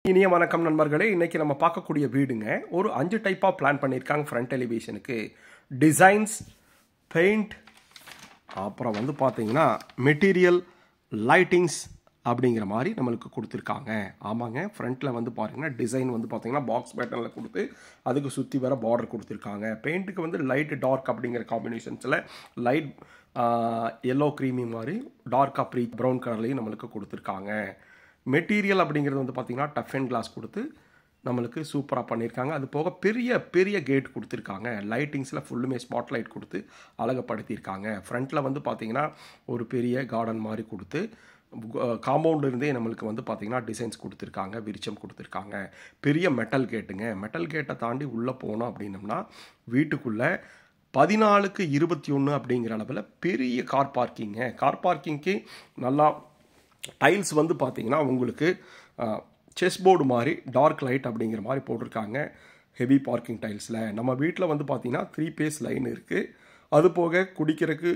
இனிய வணக்கம் நண்பர்களே. இன்னைக்கு நம்ம பார்க்கக்கூடிய வீடுங்க ஒரு 5 டைப்பாக பிளான் பண்ணியிருக்காங்க. ஃப்ரண்ட் எலிவேஷனுக்கு டிசைன்ஸ், பெயிண்ட், அப்புறம் வந்து பார்த்தீங்கன்னா மெட்டீரியல், லைட்டிங்ஸ் அப்படிங்கிற மாதிரி நம்மளுக்கு கொடுத்துருக்காங்க. ஆமாங்க, ஃப்ரண்ட்டில் வந்து பார்த்தீங்கன்னா டிசைன் வந்து பார்த்தீங்கன்னா பாக்ஸ் பேட்டர்னில் கொடுத்து அதுக்கு சுற்றி வர பார்டர் கொடுத்துருக்காங்க. பெயிண்ட்டுக்கு வந்து லைட் டார்க் அப்படிங்கிற காம்பினேஷன்ஸில் லைட் எல்லோ க்ரீமி மாதிரி டார்க் அப்ரி ப்ரௌன் கலர்லேயும் நம்மளுக்கு கொடுத்துருக்காங்க. மெட்டீரியல் அப்படிங்கிறது வந்து பார்த்திங்கன்னா டஃப் அண்ட் கிளாஸ் கொடுத்து நம்மளுக்கு சூப்பராக பண்ணியிருக்காங்க. அது போக பெரிய பெரிய கேட் கொடுத்துருக்காங்க. லைட்டிங்ஸில் ஃபுல்லுமே ஸ்பாட் லைட் கொடுத்து அழகப்படுத்தியிருக்காங்க. ஃப்ரண்ட்டில் வந்து பார்த்திங்கன்னா ஒரு பெரிய கார்டன் மாதிரி கொடுத்து காம்பவுண்ட் இருந்தே நம்மளுக்கு வந்து பார்த்திங்கன்னா டிசைன்ஸ் கொடுத்துருக்காங்க, விரிச்சம் கொடுத்துருக்காங்க. பெரிய மெட்டல் கேட்டுங்க. மெட்டல் கேட்டை தாண்டி உள்ளே போனோம் அப்படின்னம்னா வீட்டுக்குள்ளே 14க்கு 21 அப்படிங்கிற அளவில் பெரிய கார் பார்க்கிங்க. கார் பார்க்கிங்க்கு நல்லா டைல்ஸ் வந்து பார்த்தீங்கன்னா உங்களுக்கு செஸ் போர்டு மாதிரி டார்க் லைட் அப்படிங்கிற மாதிரி போட்டிருக்காங்க. ஹெவி பார்க்கிங் டைல்ஸில் நம்ம வீட்டில் வந்து பார்த்தீங்கன்னா 3 பேஸ் லைன் இருக்குது. அது போக குடிக்கிறதுக்கு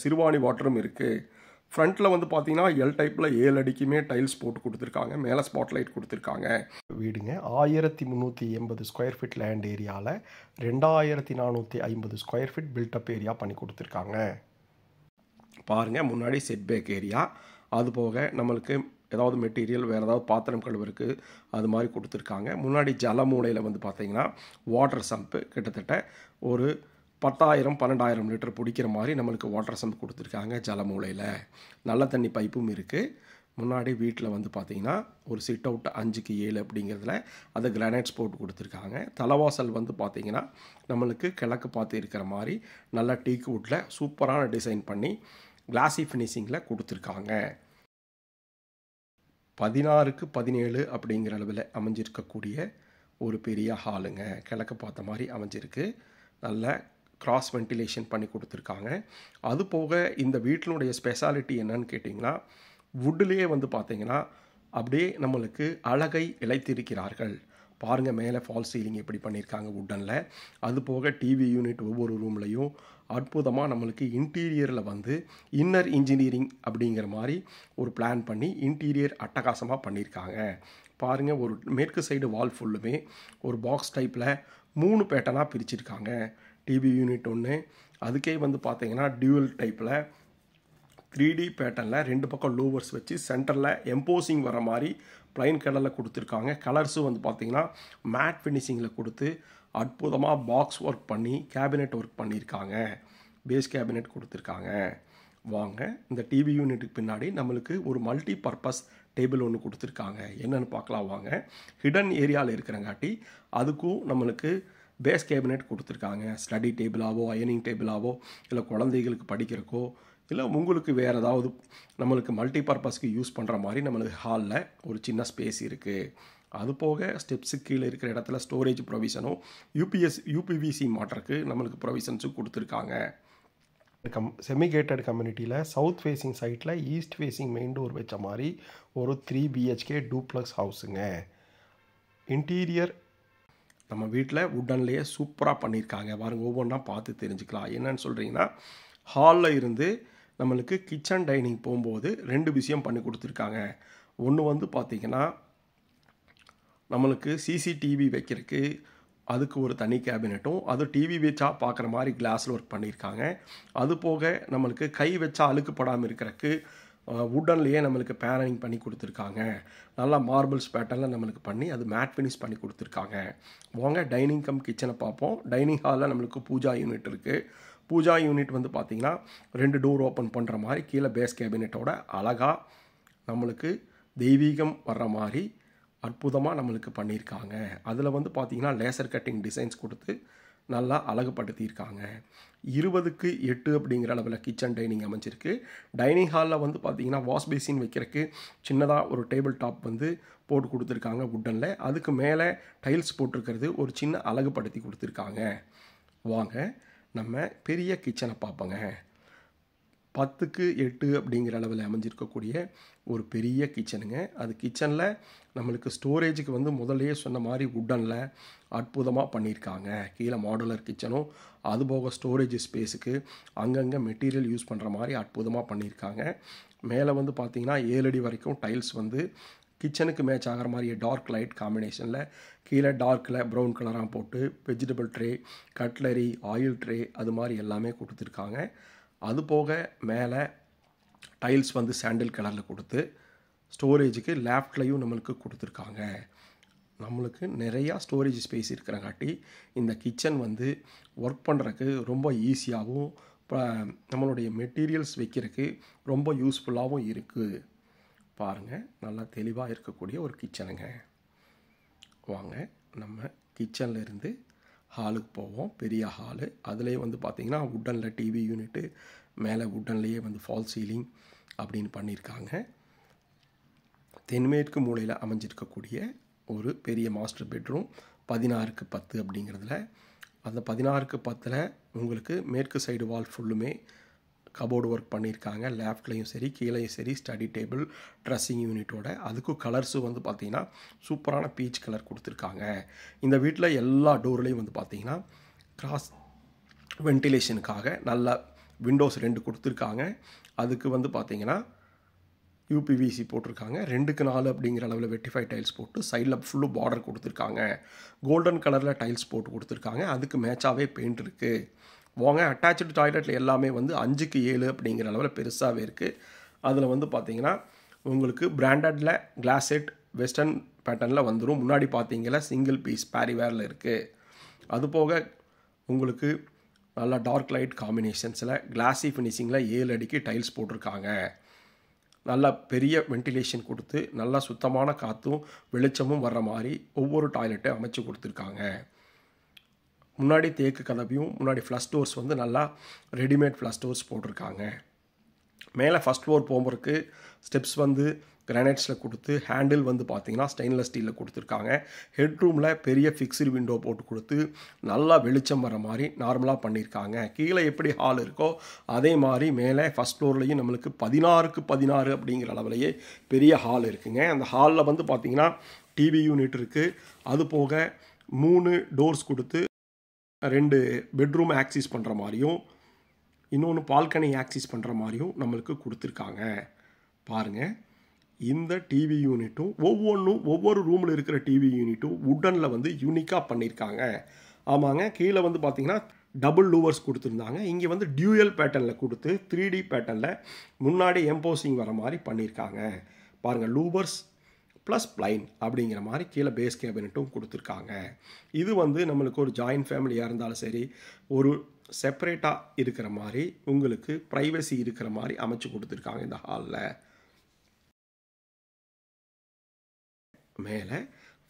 சிறுவாணி வாட்டரும் இருக்குது. ஃப்ரண்ட்டில் வந்து பார்த்தீங்கன்னா எல் டைப்பில் 7 அடிக்குமே டைல்ஸ் போட்டு கொடுத்துருக்காங்க. மேலே ஸ்பாட் லைட் கொடுத்துருக்காங்க. வீடுங்க 1380 ஸ்கொயர் ஃபீட் லேண்ட் ஏரியாவில் 2450 ஸ்கொயர் ஃபீட் பில்டப் ஏரியா பண்ணி கொடுத்துருக்காங்க. பாருங்கள், முன்னாடி செட் பேக் ஏரியா, அது போக நம்மளுக்கு ஏதாவது மெட்டீரியல் வேறு ஏதாவது பாத்திரம் கழுவுறதுக்கு அது மாதிரி கொடுத்துருக்காங்க. முன்னாடி ஜல மூலையில் வந்து பார்த்திங்கன்னா வாட்டர் சம்ப்பு கிட்டத்தட்ட ஒரு 10,000-12,000 லிட்டர் பிடிக்கிற மாதிரி நம்மளுக்கு வாட்டர் சம்ப் கொடுத்துருக்காங்க. ஜல மூலையில் நல்ல தண்ணி பைப்பும் இருக்குது. முன்னாடி வீட்டில் வந்து பார்த்திங்கன்னா ஒரு சிட் அவுட் 5க்கு 7 அப்படிங்கிறதுல அதை கிரானைட்ஸ் போட்டு கொடுத்துருக்காங்க. தலைவாசல் வந்து பார்த்திங்கன்னா நம்மளுக்கு கிழக்கு பார்த்து இருக்கிற மாதிரி நல்லா டீக் வுட்டில் சூப்பரான டிசைன் பண்ணி கிளாசி ஃபினிஷிங்கில் கொடுத்துருக்காங்க. 16க்கு 17 அப்படிங்கிற அளவில் அமைஞ்சிருக்கக்கூடிய ஒரு பெரிய ஹாலுங்க. கிழக்கு பார்த்த மாதிரி அமைஞ்சிருக்கு. நல்ல கிராஸ் வென்டிலேஷன் பண்ணி கொடுத்துருக்காங்க. அது போக இந்த வீட்டினுடைய ஸ்பெஷாலிட்டி என்னன்னு கேட்டிங்கன்னா வுட்லேயே வந்து பார்த்திங்கன்னா அப்படியே நம்மளுக்கு அழகை இழைத்திருக்கிறார்கள். பாருங்கள், மேலே ஃபால் சீலிங் எப்படி பண்ணியிருக்காங்க வுட்டனில். அது போக டிவி யூனிட் ஒவ்வொரு ரூம்லையும் அற்புதமாக நம்மளுக்கு இன்டீரியரில் வந்து இன்னர் இன்ஜினியரிங் அப்படிங்கிற மாதிரி ஒரு பிளான் பண்ணி இன்டீரியர் அட்டகாசமாக பண்ணியிருக்காங்க. பாருங்கள், ஒரு மேற்கு சைடு வால் ஃபுல்லுமே ஒரு பாக்ஸ் டைப்பில் 3 பேட்டர்னாக பிரிச்சிருக்காங்க. டிவி யூனிட் ஒன்று, அதுக்கே வந்து பார்த்திங்கன்னா டியூவல் டைப்பில் 3D பேட்டர்னில் 2 பக்கம் லூவர்ஸ் வச்சு சென்டரில் எம்போசிங் வர மாதிரி ப்ளைன் கலரில் கொடுத்துருக்காங்க. கலர்ஸும் வந்து பார்த்திங்கன்னா மேட் ஃபினிஷிங்கில் கொடுத்து அற்புதமாக பாக்ஸ் ஒர்க் பண்ணி கேபினெட் ஒர்க் பண்ணியிருக்காங்க. பேஸ் கேபினெட் கொடுத்துருக்காங்க. வாங்க, இந்த டிவி யூனிட்டுக்கு பின்னாடி நம்மளுக்கு ஒரு மல்டி பர்பஸ் டேபிள் ஒன்று கொடுத்துருக்காங்க. என்னென்னு பார்க்கலாம் வாங்க. ஹிடன் ஏரியாவில் இருக்கிறங்காட்டி அதுக்கும் நம்மளுக்கு பேஸ் கேபினெட் கொடுத்துருக்காங்க. ஸ்டடி டேபிளாவோ அயனிங் டேபிளாவோ இல்லை குழந்தைகளுக்கு படிக்கிறக்கோ இல்லை உங்களுக்கு வேறு ஏதாவது நம்மளுக்கு மல்டி பர்பஸ்க்கு யூஸ் பண்ணுற மாதிரி நம்மளுக்கு ஹாலில் ஒரு சின்ன ஸ்பேஸ் இருக்குது. அது போக ஸ்டெப்ஸுக்கு கீழே இருக்கிற இடத்துல ஸ்டோரேஜ் ப்ரொவிஷனும் யூபிவிசி மாட்டருக்கு நம்மளுக்கு ப்ரொவிஷன்ஸும் கொடுத்துருக்காங்க. செமிகேட்டட் கம்யூனிட்டியில் சவுத் ஃபேஸிங் சைட்டில் ஈஸ்ட் ஃபேஸிங் மெயின் டோர் வச்ச மாதிரி ஒரு 3 BHK டூப்ளக்ஸ் ஹவுஸுங்க. இன்டீரியர் நம்ம வீட்டில் வுட்டன்லேயே சூப்பராக பண்ணியிருக்காங்க. பாருங்கள், ஒவ்வொன்றா பார்த்து தெரிஞ்சுக்கலாம். என்னன்னு சொல்கிறீங்கன்னா ஹாலில் இருந்து நம்மளுக்கு கிச்சன் டைனிங் போகும்போது 2 விஷயம் பண்ணி கொடுத்துருக்காங்க. ஒன்று வந்து பார்த்திங்கன்னா நம்மளுக்கு சிசிடிவி வைக்கிறதுக்கு அதுக்கு ஒரு தனி கேபினெட்டும், அது டிவி வச்சா பார்க்குற மாதிரி கிளாஸில் ஒர்க் பண்ணியிருக்காங்க. அது போக நம்மளுக்கு கை வச்சா அழுக்குப்படாமல் இருக்கிறதுக்கு வுட்டன்லேயே நம்மளுக்கு பேனலிங் பண்ணி கொடுத்துருக்காங்க. நல்லா மார்பிள்ஸ் பேட்டர்னில் நம்மளுக்கு பண்ணி அது மேட் ஃபினிஷ் பண்ணி கொடுத்துருக்காங்க. வாங்க டைனிங் கம் கிச்சனை பார்ப்போம். டைனிங் ஹாலில் நம்மளுக்கு பூஜா யூனிட் இருக்குது. பூஜா யூனிட் வந்து பார்த்திங்கன்னா 2 டோர் ஓப்பன் பண்ணுற மாதிரி கீழே பேஸ் கேபினெட்டோட அழகாக நம்மளுக்கு தெய்வீகம் வர்ற மாதிரி அற்புதமாக நம்மளுக்கு பண்ணியிருக்காங்க. அதில் வந்து பார்த்திங்கன்னா லேசர் கட்டிங் டிசைன்ஸ் கொடுத்து நல்லா அழகுப்படுத்தியிருக்காங்க. 20க்கு 8 அப்படிங்கிற அளவில் கிச்சன் டைனிங் அமைஞ்சிருக்கு. டைனிங் ஹாலில் வந்து பார்த்திங்கன்னா வாஷ் பேசின் வைக்கிறதுக்கு சின்னதாக ஒரு டேபிள் டாப் வந்து போட்டு கொடுத்துருக்காங்க வுட்டனில். அதுக்கு மேலே டைல்ஸ் போட்டிருக்கிறது ஒரு சின்ன அழகுப்படுத்தி கொடுத்துருக்காங்க. வாங்க நம்ம பெரிய கிச்சனை பார்ப்போங்க. 10க்கு 8 அப்படிங்கிற அளவில் அமைஞ்சிருக்கக்கூடிய ஒரு பெரிய கிச்சனுங்க. அது கிச்சனில் நம்மளுக்கு ஸ்டோரேஜுக்கு வந்து முதல்லையே சொன்ன மாதிரி வுட்டனில் அற்புதமாக பண்ணியிருக்காங்க. கீழே மாடுலர் கிச்சனும் அதுபோக ஸ்டோரேஜ் ஸ்பேஸுக்கு அங்கங்கே மெட்டீரியல் யூஸ் பண்ணுற மாதிரி அற்புதமாக பண்ணியிருக்காங்க. மேலே வந்து பார்த்திங்கன்னா 7 அடி வரைக்கும் டைல்ஸ் வந்து கிச்சனுக்கு மேட்ச் ஆகிற மாதிரி டார்க் லைட் காம்பினேஷனில் கீழே டார்க்கில் ப்ரௌன் கலராக போட்டு vegetable tray, cutlery, oil tray அது மாதிரி எல்லாமே கொடுத்துருக்காங்க. அது போக மேலே டைல்ஸ் வந்து சாண்டில் கலரில் கொடுத்து ஸ்டோரேஜுக்கு லேஃப்ட்லையும் நம்மளுக்கு கொடுத்துருக்காங்க. நம்மளுக்கு நிறையா ஸ்டோரேஜ் ஸ்பேஸ் இருக்கிறங்காட்டி இந்த கிச்சன் வந்து ஒர்க் பண்ணுறதுக்கு ரொம்ப ஈஸியாகவும் நம்மளுடைய மெட்டீரியல்ஸ் வைக்கிறதுக்கு ரொம்ப யூஸ்ஃபுல்லாகவும் இருக்குது. பாருங்கள், நல்லா தெளிவாக இருக்கக்கூடிய ஒரு கிச்சனுங்க. வாங்க நம்ம கிச்சனில் இருந்து ஹாலுக்கு போவோம். பெரிய ஹாலு, அதுலேயே வந்து பார்த்திங்கன்னா வுட்டனில் டிவி யூனிட்டு, மேலே வுட்டன்லேயே வந்து ஃபால் சீலிங் அப்படின்னு பண்ணியிருக்காங்க. தென்மேற்கு மூலையில் அமைஞ்சிருக்கக்கூடிய ஒரு பெரிய மாஸ்டர் பெட்ரூம் 16க்கு 10 அப்படிங்கிறதுல. அந்த 16க்கு 10 உங்களுக்கு மேற்கு சைடு வால் ஃபுல்லுமே கபோர்டு ஒர்க் பண்ணியிருக்காங்க. லேஃப்ட்லேயும் சரி கீழேயும் சரி ஸ்டடி டேபிள், ட்ரெஸ்ஸிங் யூனிட்டோட. அதுக்கும் கலர்ஸும் வந்து பார்த்திங்கன்னா சூப்பரான பீச் கலர் கொடுத்துருக்காங்க. இந்த வீட்டில் எல்லா டோர்லேயும் வந்து பார்த்திங்கன்னா கிராஸ் வென்டிலேஷனுக்காக நல்ல விண்டோஸ் 2 கொடுத்துருக்காங்க. அதுக்கு வந்து பார்த்திங்கன்னா யூபிவிசி போட்டிருக்காங்க. 2க்கு 4 அப்படிங்கிற அளவில் வெட்டிஃபை டைல்ஸ் போட்டு சைடில் ஃபுல்லு பார்டர் கொடுத்துருக்காங்க. கோல்டன் கலரில் டைல்ஸ் போட்டு கொடுத்துருக்காங்க. அதுக்கு மேட்சாகவே பெயிண்ட் இருக்குது. வாங்க, அட்டாச்சு டாய்லெட்டில் எல்லாமே வந்து 5க்கு 7 அப்படிங்கிற அளவில் பெருசாகவே இருக்குது. அதில் வந்து பார்த்திங்கன்னா உங்களுக்கு பிராண்டடில் கிளாசெட் வெஸ்டர்ன் பேட்டர்னில் வந்துடும். முன்னாடி பார்த்தீங்கன்னா சிங்கிள் பீஸ் பேரிவேரில் இருக்குது. அதுபோக உங்களுக்கு நல்லா டார்க் லைட் காம்பினேஷன்ஸில் கிளாஸி ஃபினிஷிங்கில் 7 அடிக்கு டைல்ஸ் போட்டிருக்காங்க. நல்லா பெரிய வென்டிலேஷன் கொடுத்து நல்லா சுத்தமான காற்றும் வெளிச்சமும் வர்ற மாதிரி ஒவ்வொரு டாய்லெட்டை அமைச்சு கொடுத்துருக்காங்க. முன்னாடி தேக்கு கதவையும் முன்னாடி ஃப்ளஷ் டோர்ஸ் வந்து நல்லா ரெடிமேட் ஃப்ளஷ் டோர்ஸ் போட்டிருக்காங்க. மேலே ஃபஸ்ட் ஃப்ளோர் போகும்போதுக்கு ஸ்டெப்ஸ் வந்து கிரானைட்ஸில் கொடுத்து ஹேண்டில் வந்து பார்த்திங்கன்னா ஸ்டெயின்லெஸ் ஸ்டீலில் கொடுத்துருக்காங்க. ஹெட் ரூமில் பெரிய ஃபிக்ஸ்டு விண்டோ போட்டு கொடுத்து நல்லா வெளிச்சம் வர மாதிரி நார்மலாக பண்ணியிருக்காங்க. கீழே எப்படி ஹால் இருக்கோ அதே மாதிரி மேலே ஃபஸ்ட் ஃப்ளோர்லேயும் நம்மளுக்கு 16க்கு 16 அப்படிங்கிற அளவுலேயே பெரிய ஹால் இருக்குங்க. அந்த ஹாலில் வந்து பார்த்திங்கன்னா டிவி யூனிட் இருக்குது. அது போக 3 டோர்ஸ் கொடுத்து 2 பெட்ரூம் ஆக்சிஸ் பண்ணுற மாதிரியும் இன்னொன்று பால்கனி ஆக்சிஸ் பண்ணுற மாதிரியும் நம்மளுக்கு கொடுத்துருக்காங்க. பாருங்கள், இந்த டிவி யூனிட்டும் ஒவ்வொரு ரூமில் இருக்கிற டிவி யூனிட்டும் வுட்டனில் வந்து யூனிக்காக பண்ணியிருக்காங்க. ஆமாங்க, கீழே வந்து பார்த்திங்கன்னா டபுள் லூவர்ஸ் கொடுத்துருந்தாங்க. இங்கே வந்து டியூயல் பேட்டர்னில் கொடுத்து 3D பேட்டர்னில் முன்னாடி எம்போசிங் வர மாதிரி பண்ணியிருக்காங்க. பாருங்கள், லூவர்ஸ் ப்ளஸ் பிளைன் அப்படிங்கிற மாதிரி கீழே பேஸ் கேபினட்டும் கொடுத்துருக்காங்க. இது வந்து நம்மளுக்கு ஒரு ஜாயின்ட் ஃபேமிலியாக இருந்தாலும் சரி, ஒரு செப்பரேட்டாக இருக்கிற மாதிரி உங்களுக்கு ப்ரைவசி இருக்கிற மாதிரி அமைச்சு கொடுத்துருக்காங்க. இந்த ஹாலில் மேலே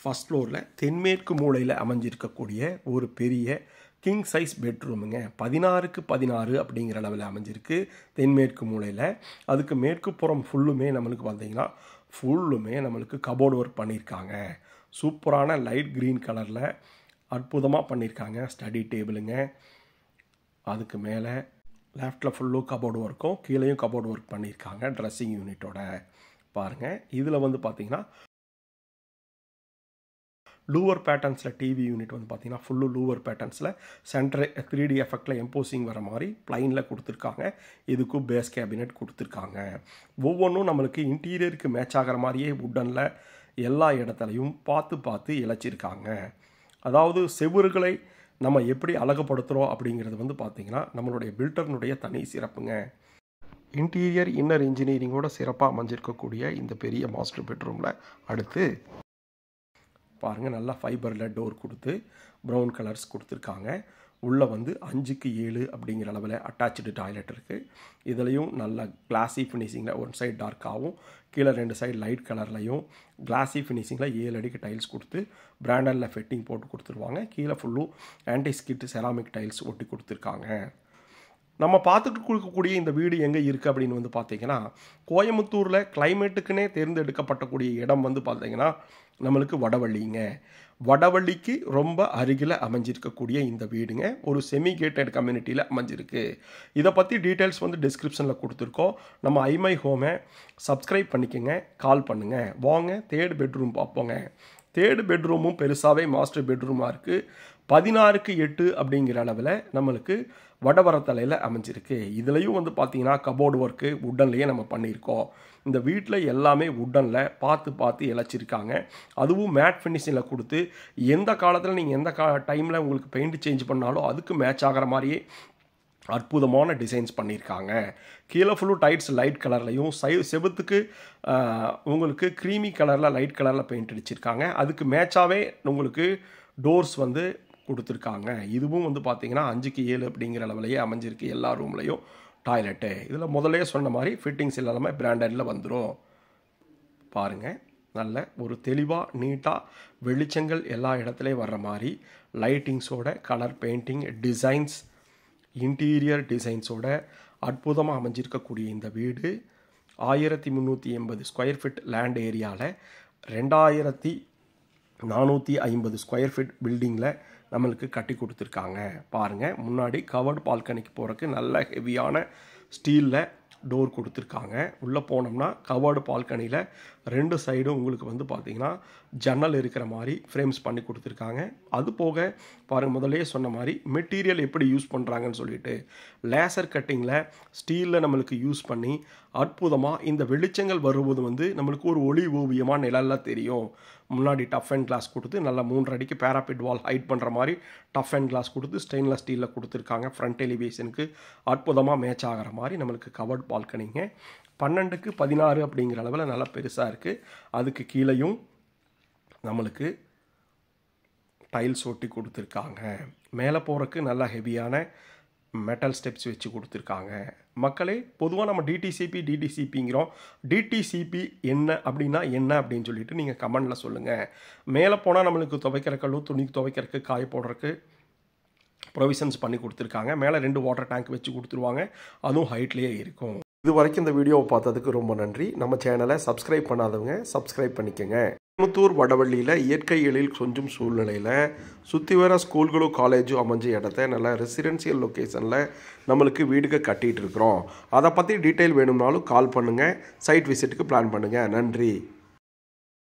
ஃபஸ்ட் ஃப்ளோரில் தென்மேற்கு மூலையில் அமைஞ்சிருக்கக்கூடிய ஒரு பெரிய கிங் சைஸ் பெட்ரூமுங்க. 16க்கு 16 அப்படிங்கிற அளவில் அமைஞ்சிருக்கு தென்மேற்கு மூலையில். அதுக்கு மேற்கு புறம் ஃபுல்லுமே நம்மளுக்கு பார்த்திங்கன்னா ஃபுல்லுமே நம்மளுக்கு கபோர்டு ஒர்க் பண்ணியிருக்காங்க. சூப்பரான லைட் க்ரீன் கலரில் அற்புதமாக பண்ணியிருக்காங்க. ஸ்டடி டேபிளுங்க. அதுக்கு மேலே லெஃப்டில் ஃபுல்லும் கபோர்டு ஒர்க்கும் கீழேயும் கபோர்டு ஒர்க் பண்ணியிருக்காங்க ட்ரெஸ்ஸிங் யூனிட்டோட. பாருங்கள், இதில் வந்து பார்த்திங்கன்னா லூவர் பேட்டர்ன்ஸில் டிவி யூனிட் வந்து பார்த்திங்கன்னா ஃபுல்லு லூவர் பேட்டர்ன்ஸில் சென்டர் 3D எஃபெக்டில் எம்போசிங் வர மாதிரி ப்ளைனில் கொடுத்துருக்காங்க. இதுக்கும் பேஸ் கேபினெட் கொடுத்துருக்காங்க. ஒவ்வொன்றும் நம்மளுக்கு இன்டீரியருக்கு மேட்ச் ஆகிற மாதிரியே வுட்டனில் எல்லா இடத்துலையும் பார்த்து இழைச்சிருக்காங்க. அதாவது செவுறுகளை நம்ம எப்படி அழகுபடுத்துகிறோம் அப்படிங்கிறது வந்து பார்த்திங்கன்னா நம்மளுடைய பில்டர்னுடைய தனி சிறப்புங்க. இன்டீரியர் இன்னர் இன்ஜினியரிங்கோட சிறப்பாக அமைஞ்சிருக்கக்கூடிய இந்த பெரிய மாஸ்டர் பெட்ரூமில் அடுத்து பாருங்கள், நல்லா ஃபைபரில் டோர் கொடுத்து ப்ரௌன் கலர்ஸ் கொடுத்துருக்காங்க. உள்ளே வந்து 5க்கு 7 அப்படிங்கிற அளவில் அட்டாச்சு டாய்லெட் இருக்குது. இதுலேயும் நல்ல கிளாஸி ஃபினிஷிங்கில் ஒன் சைடு டார்க்காகவும் கீழே 2 சைடு லைட் கலர்லையும் கிளாஸி ஃபினிஷிங்கில் 7 அடிக்கு டைல்ஸ் கொடுத்து பிராண்டனில் ஃபிட்டிங் போட்டு கொடுத்துருவாங்க. கீழே ஃபுல்லும் ஆன்டி ஸ்கிட் செராமிக் டைல்ஸ் ஒட்டி கொடுத்துருக்காங்க. நம்ம பார்த்துட்டு கொடுக்கக்கூடிய இந்த வீடு எங்கே இருக்குது அப்படின்னு வந்து பார்த்திங்கன்னா கோயம்புத்தூரில் கிளைமேட்டுக்குன்னே தேர்ந்தெடுக்கப்பட்டக்கூடிய இடம் வந்து பார்த்திங்கன்னா நம்மளுக்கு வடவள்ளிங்க. வடவள்ளிக்கு ரொம்ப அருகில் அமைஞ்சிருக்கக்கூடிய இந்த வீடுங்க ஒரு செமி கேட்டட் கம்யூனிட்டியில் அமைஞ்சிருக்கு. இதை பற்றி டீட்டெயில்ஸ் வந்து டிஸ்கிரிப்ஷனில் கொடுத்துருக்கோம். நம்ம ஐமை ஹோமை சப்ஸ்கிரைப் பண்ணிக்கோங்க, கால் பண்ணுங்கள். வாங்க 3rd பெட்ரூம் பார்ப்போங்க. தேர்டு பெட்ரூமும் பெருசாகவே மாஸ்டர் பெட்ரூமாக இருக்குது. 16:8 அப்படிங்கிற அளவில் நம்மளுக்கு வடவரத்தலையில் அமைஞ்சிருக்கு. இதுலேயும் வந்து பார்த்தீங்கன்னா கபோர்டு ஒர்க்கு வுட்டன்லேயே நம்ம பண்ணியிருக்கோம். இந்த வீட்டில் எல்லாமே வுட்டனில் பார்த்து இழைச்சிருக்காங்க. அதுவும் மேட் ஃபினிஷிங்கில் கொடுத்து எந்த காலத்தில் நீங்கள் எந்த டைமில் உங்களுக்கு பெயிண்ட் சேஞ்ச் பண்ணாலும் அதுக்கு மேட்ச் ஆகிற மாதிரியே அற்புதமான டிசைன்ஸ் பண்ணியிருக்காங்க. கீழே ஃபுல்லும் டைல்ஸ் லைட் கலர்லையும் செவுத்துக்கு உங்களுக்கு க்ரீமி கலரில் லைட் கலரில் பெயிண்ட் அடிச்சிருக்காங்க. அதுக்கு மேட்சாகவே உங்களுக்கு டோர்ஸ் வந்து கொடுத்துருக்காங்க. இதுவும் வந்து பார்த்தீங்கன்னா 5:7 அப்படிங்கிற அளவுலையே அமைஞ்சிருக்கு. எல்லா ரூம்லையும் டாய்லெட்டு இதில் முதலே சொன்ன மாதிரி ஃபிட்டிங்ஸ் எல்லாமே பிராண்டடில் வந்துடும். பாருங்கள், நல்ல ஒரு தெளிவாக நீட்டாக வெளிச்சங்கள் எல்லா இடத்துலையும் வர்ற மாதிரி லைட்டிங்ஸோட கலர் பெயிண்டிங் டிசைன்ஸ் இன்டீரியர் டிசைன்ஸோட அற்புதமாக அமைஞ்சிருக்கக்கூடிய இந்த வீடு 1380 ஸ்கொயர் ஃபீட் லேண்ட் ஏரியாவில் 2450 ஸ்கொயர் ஃபீட் பில்டிங்கில் நம்மளுக்கு கட்டி கொடுத்துருக்காங்க. பாருங்கள், முன்னாடி கவர்டு பால்கனிக்கு போகிறதுக்கு நல்ல ஹெவியான ஸ்டீலில் டோர் கொடுத்துருக்காங்க. உள்ளே போனோம்னா கவர்டு பால்கனியில் 2 சைடும் உங்களுக்கு வந்து பார்த்திங்கன்னா ஜன்னல் இருக்கிற மாதிரி ஃப்ரேம்ஸ் பண்ணி கொடுத்துருக்காங்க. அது போக பாருங்கள், முதலே சொன்ன மாதிரி மெட்டீரியல் எப்படி யூஸ் பண்ணுறாங்கன்னு சொல்லிட்டு லேசர் கட்டிங்கில் ஸ்டீலில் நம்மளுக்கு யூஸ் பண்ணி அற்புதமாக இந்த வெளிச்சங்கள் வருவது வந்து நம்மளுக்கு ஒரு ஒளி ஓவியமாக நிழலில் தெரியும். முன்னாடி டஃப் அண்ட் கிளாஸ் கொடுத்து நல்லா 3 அடிக்கு பேராபிட் வால் ஹைட் பண்ணுற மாதிரி டஃப் அண்ட் கிளாஸ் கொடுத்து ஸ்டெயின்லெஸ் ஸ்டீலில் கொடுத்துருக்காங்க. ஃப்ரண்ட் எலிவேஷனுக்கு அற்புதமாக மேட்ச் ஆகிற மாதிரி நம்மளுக்கு கவர்ட் பால்கனிங்க 12:16 அப்படிங்கிற அளவில் நல்லா பெருசாக இருக்குது. அதுக்கு கீழேயும் நம்மளுக்கு டைல்ஸ் ஒட்டி கொடுத்துருக்காங்க. மேலே போகிறதுக்கு நல்லா ஹெவியான மெட்டல் ஸ்டெப்ஸ் வச்சு கொடுத்துருக்காங்க. மக்களே, பொதுவாக நம்ம டிடிசிபிங்கிறோம். டிடிசிபி என்ன அப்படின்னு சொல்லிட்டு நீங்கள் கமெண்டில் சொல்லுங்கள். மேலே போனால் நம்மளுக்கு துவைக்கிறக்கல்லோ துணி துவைக்கிறதுக்கு காய போடுறதுக்கு ப்ரொவிஷன்ஸ் பண்ணி கொடுத்துருக்காங்க. மேலே 2 வாட்டர் டேங்க் வச்சு கொடுத்துருவாங்க. அதுவும் ஹைட்லேயே இருக்கும். இது வரைக்கும் இந்த வீடியோவை பார்த்ததுக்கு ரொம்ப நன்றி. நம்ம சேனலை சப்ஸ்கிரைப் பண்ணாதவங்க சப்ஸ்கிரைப் பண்ணிக்கோங்க. கோயம்புத்தூர் வடவள்ளியில் இயற்கை எழில் கொஞ்சம் சூழ்நிலையில் சுற்றி வர ஸ்கூல்களும் காலேஜும் அமைஞ்ச இடத்த நல்ல ரெசிடென்சியல் லொக்கேஷனில் நம்மளுக்கு வீடுக்கு கட்டிகிட்டு இருக்கிறோம். அதை பற்றி டீட்டெயில் வேணும்னாலும் கால் பண்ணுங்கள். சைட் விசிட்டுக்கு பிளான் பண்ணுங்கள். நன்றி.